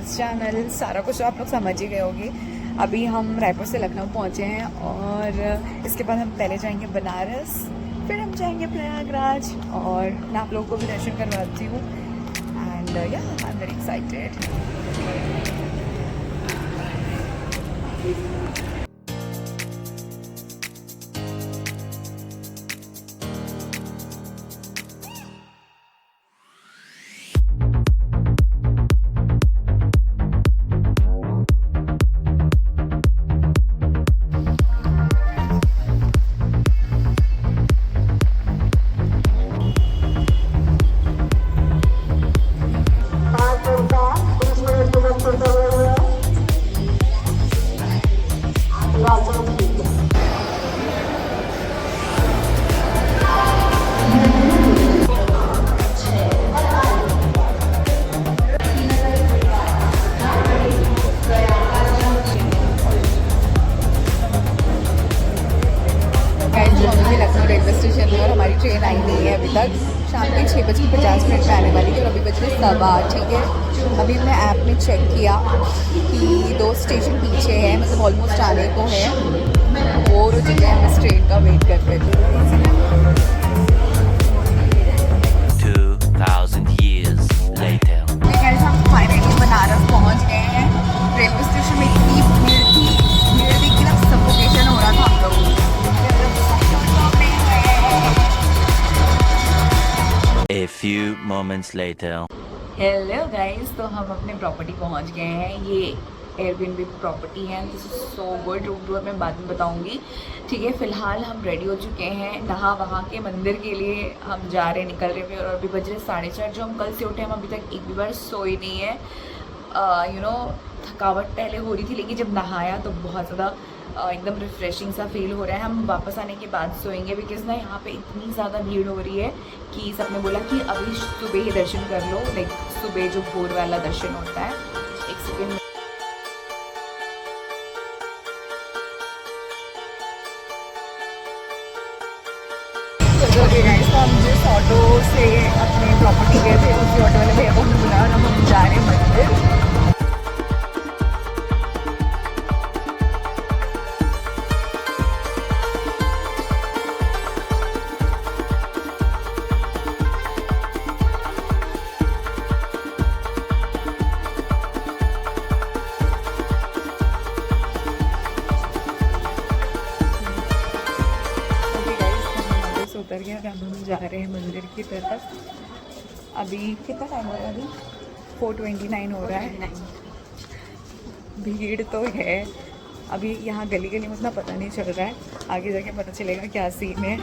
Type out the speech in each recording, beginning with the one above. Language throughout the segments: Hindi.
न्यूज़ चैनल, सारा कुछ आप लोग समझ ही गए होंगे। अभी हम रायपुर से लखनऊ पहुँचे हैं और इसके बाद हम पहले जाएंगे बनारस, फिर हम जाएंगे प्रयागराज और मैं आप लोगों को भी दर्शन करवाती हूँ। एंड या I am very excited. Lucknow railway station में और हमारी ट्रेन आई नहीं है अभी तक। शाम के 6:50 में आने वाली है और अभी बज रहे 8:15, ठीक है। अभी मैंने ऐप में चेक किया कि 2 स्टेशन पीछे है, मतलब ऑलमोस्ट आने को है। और जगह हम इस ट्रेन का वेट करते थे। 2000 years later. हम फाइनली बनारस पहुंच गए हैं। रेलवे स्टेशन में इतनी भीड़ थी, भीड़ देख के ना सफोकेशन हो रहा था हम लोगों को। A few moments later. Hello guys, तो हम अपने प्रॉपर्टी पहुंच गए हैं। ये एयरबीएनबी प्रॉपर्टी है। This is so good. Room tour मैं बाद में बताऊंगी, ठीक है। फिलहाल हम रेडी हो चुके हैं, नहा वहा के मंदिर के लिए हम जा रहे हैं, निकल रहे हैं। और अभी बज रहे 4:30। जो हम कल से उठे, हम अभी तक एक भी बार सोए नहीं है। थकावट पहले हो रही थी, लेकिन जब नहाया तो बहुत ज़्यादा एकदम रिफ्रेशिंग सा फील हो रहा है। हम वापस आने के बाद सोएंगे, बिकॉज ना यहाँ पे इतनी ज़्यादा भीड़ हो रही है कि सबने बोला कि अभी सुबह ही दर्शन कर लो। लाइक सुबह जो भोर वाला दर्शन होता है। एक सेकेंड, तो हम जिस ऑटो से अपने प्रॉपर्टी गए थे, उसी ऑटो वाले भैया को हमने बुलाया और हम जा रहे हैं मंदिर। उतर गया। अब हम जा रहे हैं मंदिर की तरफ। अभी कितना टाइम हो रहा है? अभी 4:29 हो रहा है। भीड़ तो है अभी यहाँ गली गली में, उतना पता नहीं चल रहा है। आगे जाके पता चलेगा क्या सीन है।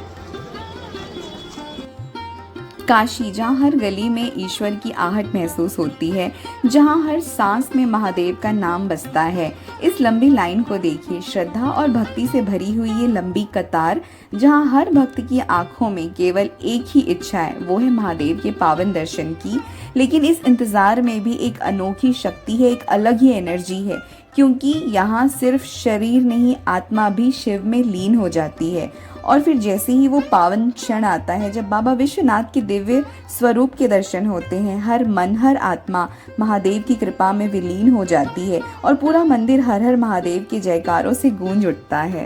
काशी, जहाँ हर गली में ईश्वर की आहट महसूस होती है, जहाँ हर सांस में महादेव का नाम बसता है। इस लंबी लाइन को देखिए, श्रद्धा और भक्ति से भरी हुई ये लंबी कतार, जहाँ हर भक्त की आंखों में केवल एक ही इच्छा है, वो है महादेव के पावन दर्शन की। लेकिन इस इंतजार में भी एक अनोखी शक्ति है, एक अलग ही एनर्जी है, क्योंकि यहाँ सिर्फ शरीर नहीं, आत्मा भी शिव में लीन हो जाती है। और फिर जैसे ही वो पावन क्षण आता है, जब बाबा विश्वनाथ के दिव्य स्वरूप के दर्शन होते हैं, हर मन, हर आत्मा महादेव की कृपा में विलीन हो जाती है और पूरा मंदिर हर हर महादेव के जयकारों से गूंज उठता है।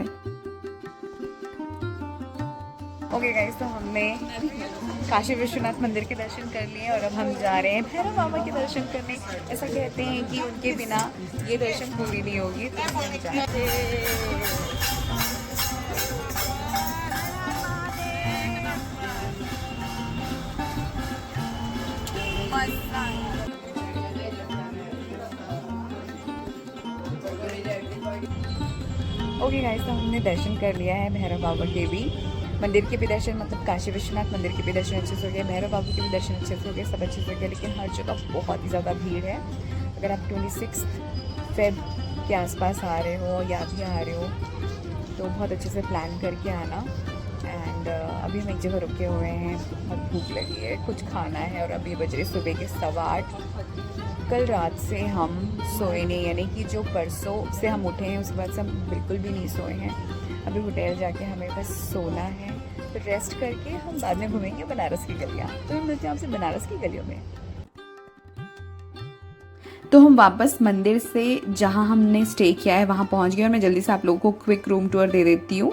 ओके गाइस, तो हमने काशी विश्वनाथ मंदिर के दर्शन कर लिए और अब हम जा रहे हैं भैरव बाबा के दर्शन करने। ऐसा कहते हैं कि उनके बिना ये दर्शन पूरी नहीं होगी, तो हम जाते हैं। ओके गाइस, तो हमने दर्शन कर लिया है भैरव बाबा के भी। मंदिर के भी दर्शन, मतलब काशी विश्वनाथ मंदिर के भी दर्शन अच्छे से हो गए, भैरव बाबा के भी दर्शन अच्छे से हो गए, सब अच्छे से हो गए। लेकिन हर जगह बहुत ही ज़्यादा भीड़ है। अगर आप 26 फेब के आसपास आ रहे हो या भी आ रहे हो तो बहुत अच्छे से प्लान करके आना। एंड अभी हम एक जगह रुके हुए हैं, बहुत भूख लगी है, कुछ खाना है। और अभी बज रहे सुबह के 8:15। कल रात से हम सोए नहीं, यानी कि जो परसों से हम उठे हैं उसके बाद से हम बिल्कुल भी नहीं सोए हैं। अभी होटल जाके हमें बस सोना है, फिर रेस्ट करके हम बाद में घूमेंगे बनारस की गलियाँ। तो हम मिलते हैं आपसे बनारस की गलियों में। तो हम वापस मंदिर से जहाँ हमने स्टे किया है वहाँ पहुँच गए और मैं जल्दी से आप लोगों को क्विक रूम टूर दे देती हूँ।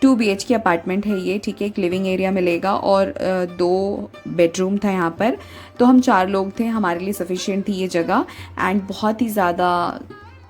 2 BHK अपार्टमेंट है ये, ठीक है। एक लिविंग एरिया मिलेगा और 2 बेडरूम था यहाँ पर। तो हम 4 लोग थे, हमारे लिए सफिशिएंट थी ये जगह। एंड बहुत ही ज़्यादा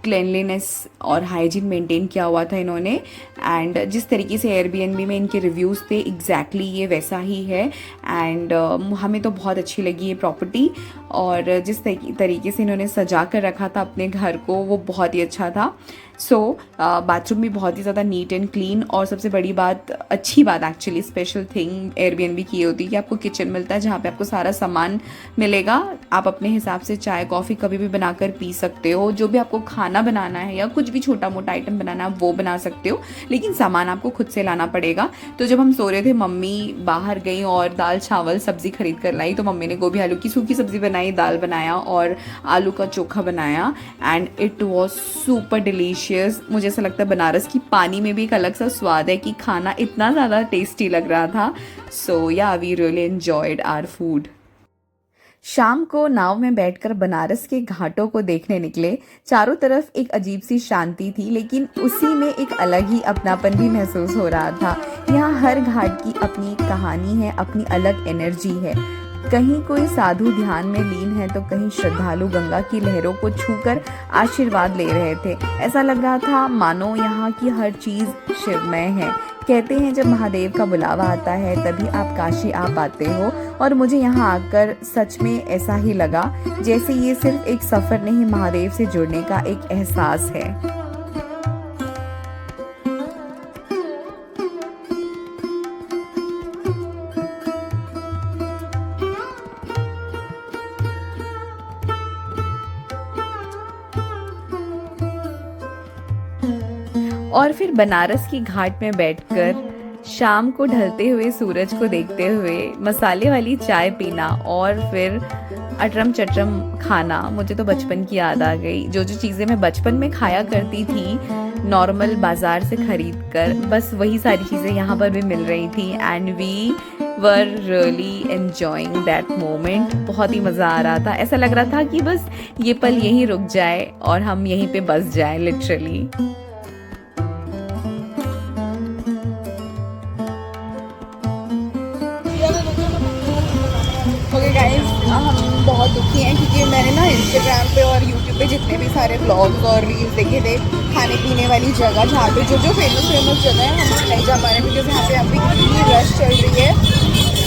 क्लेनलीनेस और हाइजीन मेंटेन किया हुआ था इन्होंने। एंड जिस तरीके से एयरबीएनबी में इनके रिव्यूज़ थे एग्जैक्टली ये वैसा ही है। एंड हमें तो बहुत अच्छी लगी ये प्रॉपर्टी, और जिस तरीके से इन्होंने सजा कर रखा था अपने घर को वो बहुत ही अच्छा था। सो बाथरूम भी बहुत ही ज़्यादा नीट एंड क्लीन, और सबसे बड़ी बात, अच्छी बात एक्चुअली, स्पेशल थिंग एयरबीएनबी की होती है कि आपको किचन मिलता है जहाँ पे आपको सारा सामान मिलेगा। आप अपने हिसाब से चाय कॉफ़ी कभी भी बनाकर पी सकते हो, जो भी आपको खाना बनाना है या कुछ भी छोटा मोटा आइटम बनाना है वो बना सकते हो, लेकिन सामान आपको खुद से लाना पड़ेगा। तो जब हम सो रहे थे मम्मी बाहर गई और दाल चावल सब्ज़ी खरीद कर लाई। तो मम्मी ने गोभी आलू की सूखी सब्ज़ी बनाई, दाल बनाया और आलू का चोखा बनाया, and it was super delicious. मुझे ऐसा लगता है बनारस की पानी में भी एक अलग सा स्वाद है कि खाना इतना ज़्यादा टेस्टी लग रहा था। So yeah we really enjoyed our food. शाम को नाव में बैठकर बनारस के घाटों को देखने निकले। चारों तरफ एक अजीब सी शांति थी, लेकिन उसी में एक अलग ही अपनापन भी महसूस हो रहा था। यहाँ हर घाट की अपनी कहानी है, अपनी अलग एनर्जी है। कहीं कोई साधु ध्यान में लीन है तो कहीं श्रद्धालु गंगा की लहरों को छूकर आशीर्वाद ले रहे थे। ऐसा लग रहा था मानो यहाँ की हर चीज़ शिवमय है। कहते हैं जब महादेव का बुलावा आता है तभी आप काशी आ पाते हो, और मुझे यहाँ आकर सच में ऐसा ही लगा जैसे ये सिर्फ एक सफ़र नहीं, महादेव से जुड़ने का एक एहसास है। और फिर बनारस की घाट में बैठकर शाम को ढलते हुए सूरज को देखते हुए मसाले वाली चाय पीना और फिर अटरम चटरम खाना, मुझे तो बचपन की याद आ गई। जो जो चीज़ें मैं बचपन में खाया करती थी नॉर्मल बाज़ार से खरीद कर, बस वही सारी चीज़ें यहाँ पर भी मिल रही थी। And we were really enjoying that moment. बहुत ही मज़ा आ रहा था, ऐसा लग रहा था कि बस ये पल यहीं रुक जाए और हम यहीं पे बस जाए लिटरली। ओके गाइस, हम बहुत दुखी हैं क्योंकि मैंने ना इंस्टाग्राम पे और यूट्यूब पे जितने भी सारे व्लॉग्स और रील्स देखे थे खाने पीने वाली जगह, जहाँ पे जो फेमस जगह है हम नहीं जा पा रहे हैं बिकॉज यहाँ पे अभी कितनी रश चल रही है।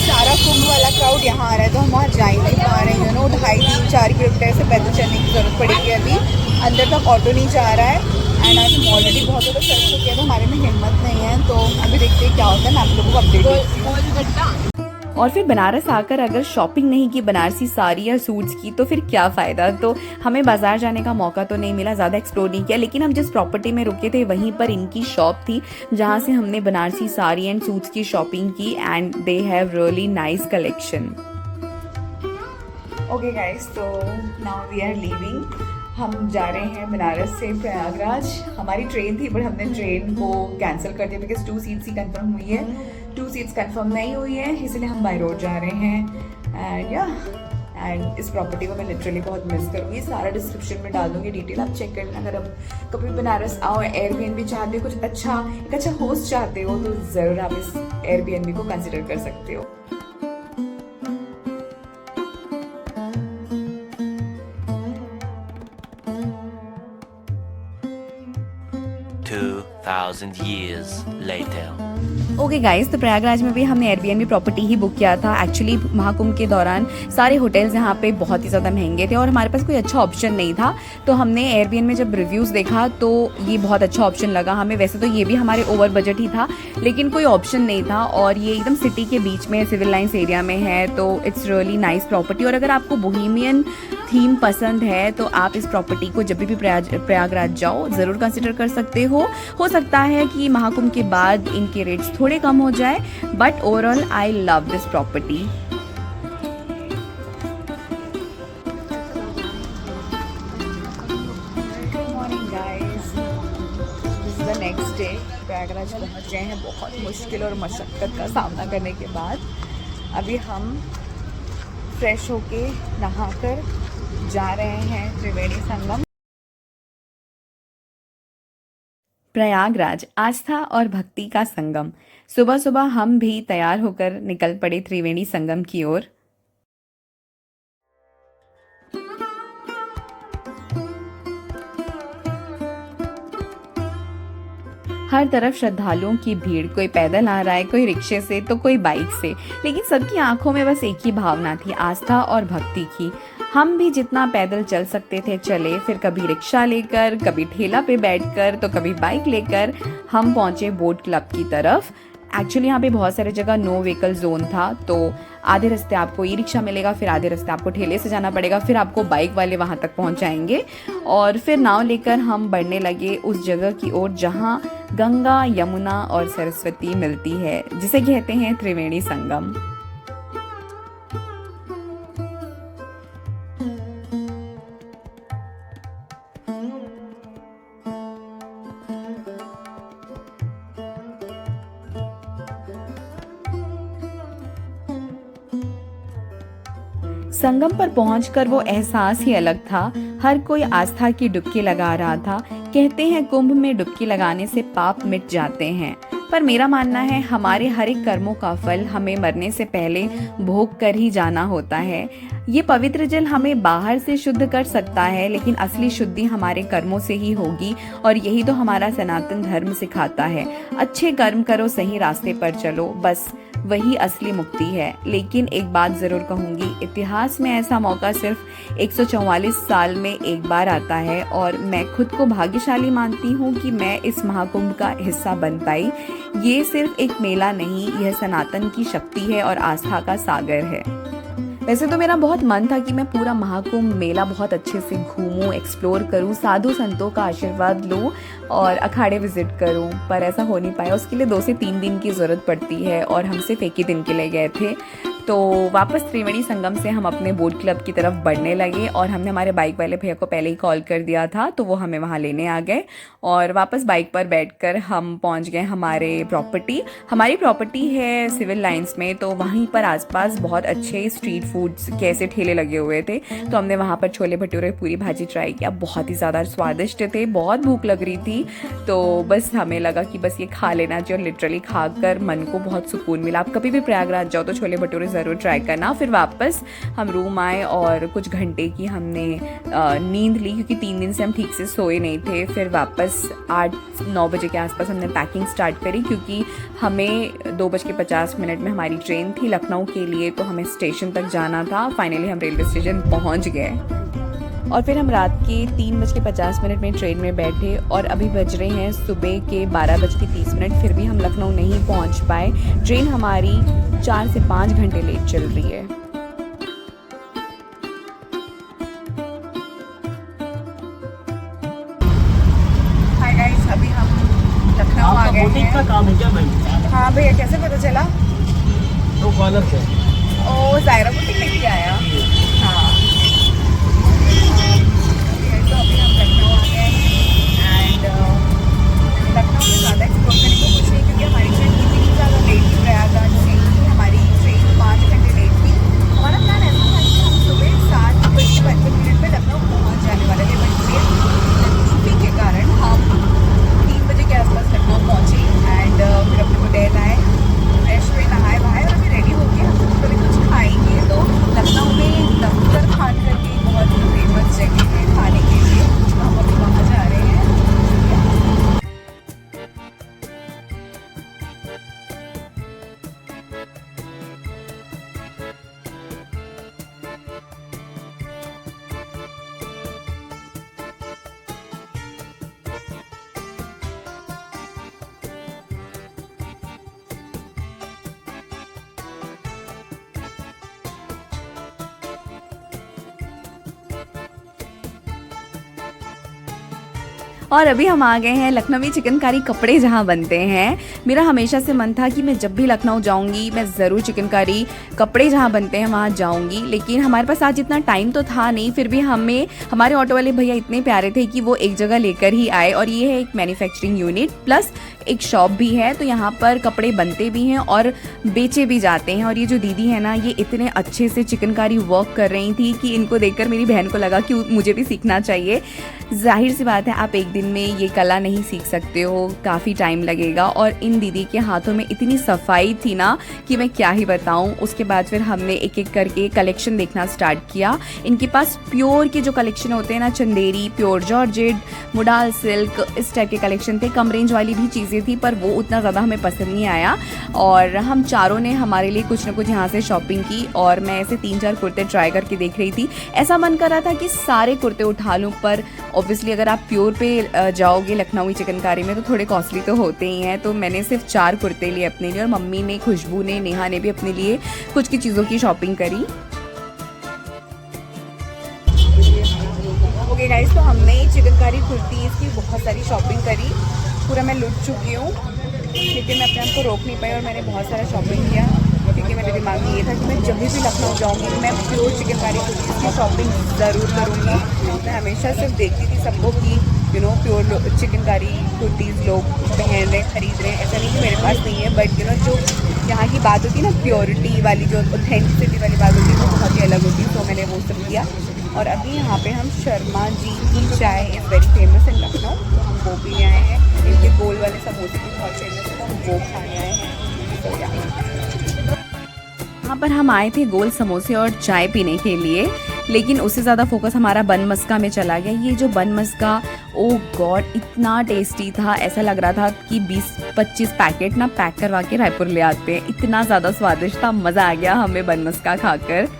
सारा कुंभ वाला क्राउड यहाँ आ रहा है तो हम वहाँ जा ही नहीं पा रहे हैं। 2.5-3-4 किलोमीटर ऐसे पैदल चलने की ज़रूरत पड़ेगी। अभी अंदर तक ऑटो नहीं जा रहा है एंड आज हम ऑलरेडी बहुत ज़्यादा चल चुके हैं तो हमारे में हिम्मत नहीं है। तो अभी देखते हैं क्या होता है, मैं आप लोगों को अपडेट। और फिर बनारस आकर अगर शॉपिंग नहीं की बनारसी साड़ी या सूट्स की तो फिर क्या फ़ायदा। तो हमें बाज़ार जाने का मौका तो नहीं मिला, ज़्यादा एक्सप्लोर नहीं किया, लेकिन हम जिस प्रॉपर्टी में रुके थे वहीं पर इनकी शॉप थी जहाँ से हमने बनारसी साड़ी एंड सूट्स की शॉपिंग की। And they have really nice collection. Okay guys, तो नाउ वी आर लीविंग। हम जा रहे हैं बनारस से प्रयागराज। हमारी ट्रेन थी बट हमने ट्रेन को कैंसिल कर दिया बिकॉज 2 सीट्स ही कंफर्म हुई है, 2 सीट्स कंफर्म नहीं हुई है, इसलिए हम बाय रोड जा रहे हैं। एंड इस प्रॉपर्टी को मैं लिटरली बहुत मिस करूँगी। सारा डिस्क्रिप्शन में डाल दूँगी डिटेल, आप चेक कर लेना। अगर आप कभी बनारस आओ, एयरबीएनबी चाहते हो, कुछ एक अच्छा होस्ट चाहते हो तो ज़रूर आप इस एयरबीएनबी को कंसिडर कर सकते हो। Thousand years later. Okay guys, तो प्रयागराज में भी हमने एयरबीएनबी प्रॉपर्टी ही बुक किया था। एक्चुअली महाकुंभ के दौरान सारे होटल्स यहाँ पे बहुत ही ज़्यादा महंगे थे और हमारे पास कोई अच्छा ऑप्शन नहीं था। तो हमने एयरबीएनबी में जब रिव्यूज़ देखा तो ये बहुत अच्छा ऑप्शन लगा हमें। वैसे तो ये भी हमारे ओवर बजट ही था लेकिन कोई ऑप्शन नहीं था, और ये एकदम सिटी के बीच में सिविल लाइन्स एरिया में है, तो इट्स रियली नाइस प्रॉपर्टी। और अगर आपको बोहेमियन थीम पसंद है तो आप इस प्रॉपर्टी को जब भी प्रयागराज जाओ ज़रूर कंसिडर कर सकते हो। सकता है कि महाकुंभ के बाद इनके रेट्स थोड़े कम हो जाए, but overall I love this property. Good morning guys, this is the next day. Prayagraj पहुंच गए हैं बहुत मुश्किल और मशक्क़त का सामना करने के बाद। अभी हम फ्रेश होके नहाकर जा रहे हैं त्रिवेणी संगम। प्रयागराज आस्था और भक्ति का संगम। सुबह सुबह हम भी तैयार होकर निकल पड़े त्रिवेणी संगम की ओर। हर तरफ श्रद्धालुओं की भीड़, कोई पैदल आ रहा है, कोई रिक्शे से तो कोई बाइक से, लेकिन सबकी आंखों में बस एक ही भावना थी, आस्था और भक्ति की। हम भी जितना पैदल चल सकते थे चले, फिर कभी रिक्शा लेकर, कभी ठेला पे बैठकर, तो कभी बाइक लेकर हम पहुंचे बोट क्लब की तरफ। एक्चुअली यहाँ पे बहुत सारे जगह नो व्हीकल जोन था, तो आधे रास्ते आपको ई रिक्शा मिलेगा, फिर आधे रास्ते आपको ठेले से जाना पड़ेगा, फिर आपको बाइक वाले वहाँ तक पहुँचाएंगे और फिर नाव लेकर हम बढ़ने लगे उस जगह की ओर जहाँ गंगा, यमुना और सरस्वती मिलती है, जिसे कहते हैं त्रिवेणी संगम। संगम पर पहुंचकर वो एहसास ही अलग था। हर कोई आस्था की डुबकी लगा रहा था। कहते हैं कुंभ में डुबकी लगाने से पाप मिट जाते हैं, पर मेरा मानना है हमारे हर एक कर्मों का फल हमें मरने से पहले भोग कर ही जाना होता है। ये पवित्र जल हमें बाहर से शुद्ध कर सकता है, लेकिन असली शुद्धि हमारे कर्मों से ही होगी और यही तो हमारा सनातन धर्म सिखाता है। अच्छे कर्म करो, सही रास्ते पर चलो, बस वही असली मुक्ति है। लेकिन एक बात जरूर कहूंगी, इतिहास में ऐसा मौका सिर्फ 144 साल में एक बार आता है और मैं खुद को भाग्यशाली मानती हूँ कि मैं इस महाकुंभ का हिस्सा बन पाई। ये सिर्फ एक मेला नहीं, यह सनातन की शक्ति है और आस्था का सागर है। वैसे तो मेरा बहुत मन था कि मैं पूरा महाकुंभ मेला बहुत अच्छे से घूमूं, एक्सप्लोर करूं, साधु संतों का आशीर्वाद लूं और अखाड़े विजिट करूं, पर ऐसा हो नहीं पाया। उसके लिए 2 से 3 दिन की ज़रूरत पड़ती है और हम सिर्फ एक ही दिन के लिए गए थे। तो वापस त्रिवेणी संगम से हम अपने बोट क्लब की तरफ बढ़ने लगे और हमने हमारे बाइक वाले भैया को पहले ही कॉल कर दिया था, तो वो हमें वहाँ लेने आ गए और वापस बाइक पर बैठकर हम पहुँच गए हमारी प्रॉपर्टी है सिविल लाइंस में। तो वहीं पर आसपास बहुत अच्छे स्ट्रीट फूड्स के ऐसे ठेले लगे हुए थे, तो हमने वहाँ पर छोले भटूरे पूरी भाजी ट्राई किया। बहुत ही ज़्यादा स्वादिष्ट थे, बहुत भूख लग रही थी, तो बस हमें लगा कि बस ये खा लेना चाहिए और लिटरली खाकर मन को बहुत सुकून मिला। आप कभी भी प्रयागराज जाओ तो छोले भटूरे ज़रूर ट्राई करना। फिर वापस हम रूम आए और कुछ घंटे की हमने नींद ली, क्योंकि 3 दिन से हम ठीक से सोए नहीं थे। फिर वापस 8-9 बजे के आसपास हमने पैकिंग स्टार्ट करी, क्योंकि हमें 2:50 में हमारी ट्रेन थी लखनऊ के लिए, तो हमें स्टेशन तक जाना था। फाइनली हम रेलवे स्टेशन पहुंच गए और फिर हम रात के 3:50 में ट्रेन में बैठे और अभी बज रहे हैं सुबह के 12:30। फिर भी हम लखनऊ नहीं पहुंच पाए। ट्रेन हमारी 4 से 5 घंटे लेट चल रही है। हाय गाइस, अभी हम लखनऊ आ गए हैं। का काम है क्या भाई? हाँ भैया, कैसे पता चला? तो कॉलर से ओ, जायरा बुटीक लेके आया। हाँ, तो अभी हम लखनऊ आ गए हैं एंड लखनऊ में ज़्यादा एक्सप्लोर करने को कुछ नहीं, क्योंकि हमारी ट्रेन इतनी ज़्यादा लेट थी। प्रयागराज से ही हमारी ट्रेन 5 घंटे लेट थी। हमारा प्लान ऐसा था कि हम सुबह 7:55 पे लखनऊ पहुँच जाने वाले थे, बट ट्रैफिक के कारण हम 3 बजे के आसपास लखनऊ पहुँचे एंड फिर अपने होटल आए, फ्रेश हुए, नहाए वहाए और अभी रेडी हो गए। हम पहले कुछ खाएंगे, तो लखनऊ और अभी हम आ गए हैं लखनवी चिकनकारी कपड़े जहाँ बनते हैं। मेरा हमेशा से मन था कि मैं जब भी लखनऊ जाऊँगी मैं ज़रूर चिकनकारी कपड़े जहाँ बनते हैं वहाँ जाऊँगी, लेकिन हमारे पास आज इतना टाइम तो था नहीं। फिर भी हमारे ऑटो वाले भैया इतने प्यारे थे कि वो एक जगह लेकर ही आए। और ये है एक मैन्युफैक्चरिंग यूनिट प्लस एक शॉप भी है, तो यहाँ पर कपड़े बनते भी हैं और बेचे भी जाते हैं। और ये जो दीदी है ना, ये इतने अच्छे से चिकनकारी वर्क कर रही थी कि इनको देखकर मेरी बहन को लगा कि मुझे भी सीखना चाहिए। जाहिर सी बात है, आप एक दिन में ये कला नहीं सीख सकते हो, काफ़ी टाइम लगेगा। और इन दीदी के हाथों में इतनी सफाई थी ना कि मैं क्या ही बताऊँ। उसके बाद फिर हमने एक एक करके कलेक्शन देखना स्टार्ट किया। इनके पास प्योर के जो कलेक्शन होते हैं ना, चंदेरी, प्योर जॉर्जेट, मुडाल सिल्क, इस टाइप के कलेक्शन थे। कम रेंज वाली भी चीज़ें थी, पर वो उतना ज़्यादा हमें पसंद नहीं आया। और हम चारों ने हमारे लिए कुछ ना कुछ यहाँ से शॉपिंग की। और मैं ऐसे 3-4 कुर्ते ट्राई करके देख रही थी। ऐसा मन कर रहा था कि सारे कुर्ते उठा लूँ, पर ऑब्वियसली अगर आप प्योर पे जाओगे लखनवी चिकनकारी में तो थोड़े कॉस्टली तो होते ही हैं। तो मैंने सिर्फ 4 कुर्ते लिए अपने लिए, और मम्मी ने, खुशबू ने, नेहा ने भी अपने लिए कुछ की चीज़ों की शॉपिंग करी। ओके गाइस, तो हमने चिकनकारी कुर्ती इसकी बहुत सारी शॉपिंग करी। पूरा मैं लुट चुकी हूँ, लेकिन मैं अपने आप को रोक नहीं पाई और मैंने बहुत सारा शॉपिंग किया, क्योंकि मेरे दिमाग में ये था कि मैं जब भी लखनऊ जाऊँगी मैं प्योर चिकनकारी कुर्ती की शॉपिंग ज़रूर करूँगी। मैं हमेशा सिर्फ देखती थी सबको कि प्योर चिकनकारी कुर्तीज़ लोग पहन रहे, ख़रीद रहे हैं। ऐसा नहीं कि मेरे पास नहीं है, बट जो यहाँ की बात होती है ना, प्योरिटी वाली, जो ऑथेंटिसिटी वाली बात होती है, वो बहुत ही अलग होती है। तो मैंने वो सब किया। और अभी यहाँ पे हम शर्मा जी की चाय is very famous in Lucknow, तो हम वो भी आए हैं। इनके गोल वाले समोसे भी बहुत फेमस है, तो हम वो खाने आए हैं। तो यहाँ पर हम आए थे गोल समोसे और चाय पीने के लिए, लेकिन उससे ज़्यादा फोकस हमारा बन मस्का में चला गया। ये जो बन मस्का, ओ गॉड, इतना टेस्टी था। ऐसा लग रहा था कि 20-25 पैकेट ना पैक करवा के रायपुर ले आते हैं। इतना ज़्यादा स्वादिष्ट था, मज़ा आ गया हमें बन मस्का खाकर।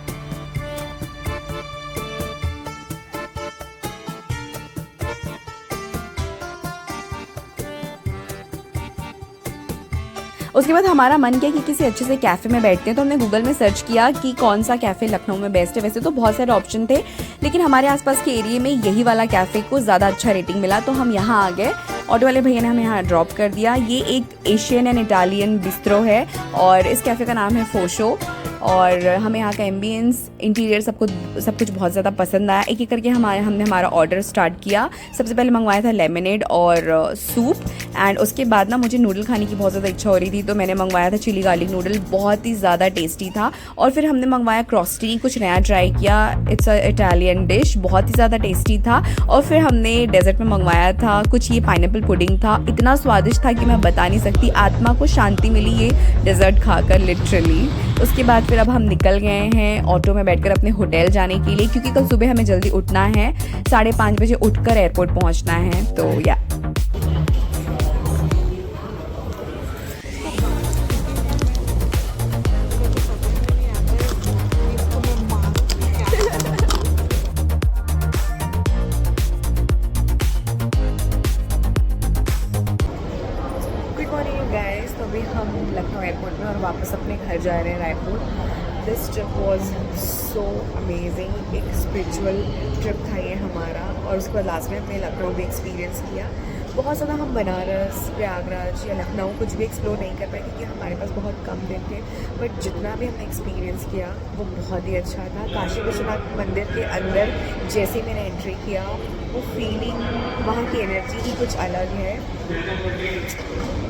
उसके बाद हमारा मन किया कि किसी अच्छे से कैफ़े में बैठते हैं, तो हमने गूगल में सर्च किया कि कौन सा कैफ़े लखनऊ में बेस्ट है। वैसे तो बहुत सारे ऑप्शन थे, लेकिन हमारे आसपास के एरिया में यही वाला कैफ़े को ज़्यादा अच्छा रेटिंग मिला, तो हम यहाँ आ गए। ऑटो वाले भैया ने हमें यहाँ ड्रॉप कर दिया। ये एक एशियन एंड इटालियन बिस्ट्रो है और इस कैफ़े का नाम है फोशो। और हमें यहाँ का एम्बियंस, इंटीरियर सब कुछ बहुत ज़्यादा पसंद आया। एक एक करके हमने हमारा ऑर्डर स्टार्ट किया। सबसे पहले मंगवाया था लेमनेड और सूप, एंड उसके बाद ना मुझे नूडल खाने की बहुत ज़्यादा इच्छा हो रही थी, तो मैंने मंगवाया था चिली गार्लिक नूडल, बहुत ही ज़्यादा टेस्टी था। और फिर हमने मंगवाया क्रॉस्टी, कुछ नया ट्राई किया, इट्स अ इटालियन डिश, बहुत ही ज़्यादा टेस्टी था। और फिर हमने डेजर्ट में मंगवाया था कुछ, ये पाइनएप्पल पुडिंग था, इतना स्वादिष्ट था कि मैं बता नहीं सकती। आत्मा को शांति मिली ये डेजर्ट खाकर, लिटरली। उसके बाद फिर अब हम निकल गए हैं ऑटो में बैठकर अपने होटल जाने के लिए, क्योंकि कल सुबह हमें जल्दी उठना है, 5:30 बजे उठकर एयरपोर्ट पहुंचना है। तो या तो अभी हम लखनऊ एयरपोर्ट में और वापस अपने घर जा रहे हैं Raipur. This trip was so amazing, एक स्पिरिचुअल ट्रिप था ये हमारा। और उसके बाद लास्ट में अपने लखनऊ भी एक्सपीरियंस किया। बहुत ज़्यादा हम बनारस, प्रयागराज या लखनऊ कुछ भी एक्सप्लोर नहीं कर पाए, क्योंकि हमारे पास बहुत कम दिन थे। बट जितना भी हमने एक्सपीरियंस किया वो बहुत ही अच्छा था। काशी विश्वनाथ मंदिर के अंदर जैसे मैंने एंट्री किया, वो फीलिंग, वहाँ की एनर्जी ही कुछ अलग है।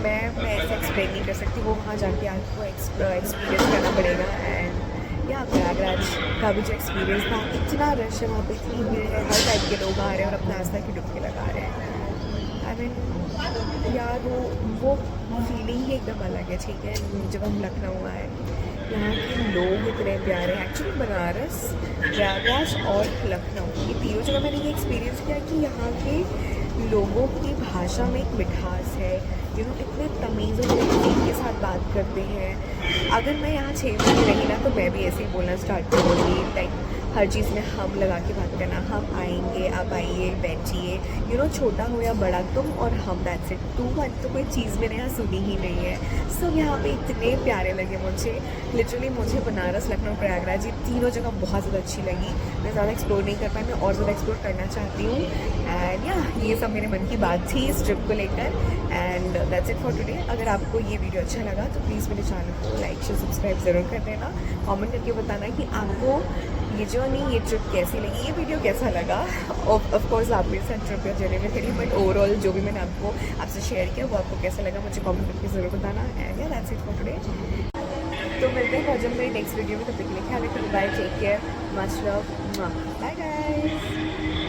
मैं ऐसे एक्सप्लेन नहीं कर सकती, वो वहाँ जाके आपको एक्सपीरियंस करना पड़ेगा। एंड या प्रयागराज का भी जो एक्सपीरियंस था, इतना रश है वहाँ पे, इतनी भीड़ है, हर टाइप के लोग आ रहे हैं और अपना आस्था की डुबकी लगा रहे हैं। आई मीन यार वो फीलिंग ही एकदम अलग है। ठीक है, जब हम लखनऊ आए, यहाँ के लोग इतने प्यारे हैं। एक्चुअली बनारस, प्रयागराज और लखनऊ, ये तीनों जगह मैंने ये एक्सपीरियंस किया कि यहाँ के लोगों की भाषा में एक मिठास है। इतने तमीज़ और तहज़ीब के साथ बात करते हैं। अगर मैं यहाँ 6 महीने रही ना, तो मैं भी ऐसे ही बोलना स्टार्ट करूँगी। लाइक हर चीज़ में हम लगा के बात करना, हम आएंगे, आप आइए, बैठिए, छोटा हो या बड़ा, तुम और हम, दैट्स इट। तू वन तो कोई चीज़ मैंने यहाँ सुनी ही नहीं है। सब यहाँ पे इतने प्यारे लगे मुझे। लिटरली मुझे बनारस, लखनऊ, प्रयागराज, ये तीनों जगह बहुत ज़्यादा अच्छी लगी। मैं ज़्यादा एक्सप्लोर नहीं कर पाई, मैं और ज़्यादा एक्सप्लोर करना चाहती हूँ। एंड या ये सब मेरे मन की बात थी इस ट्रिप को लेकर and that's it for today. अगर आपको ये वीडियो अच्छा लगा तो प्लीज़ मेरे चैनल को लाइक शेयर सब्सक्राइब ज़रूर कर देना। कमेंट करके बताना कि आपको ये जर्नी ये ट्रिप कैसी लगी, ये वीडियो कैसा लगा। ऑफ कोर्स आप मेरे साथ ट्रिप या जर्नी में करिए, बट ओवरऑल जो भी मैंने आपसे शेयर किया वो आपको कैसा लगा मुझे कमेंट करके ज़रूर बताना। एंड या दैट्स इट फॉर टुडे। तो मिलते हैं बहुत जल्द मेरी नेक्स्ट वीडियो में, तब तक के लिए ख्याल रखिए, bye, take care, much love, bye guys.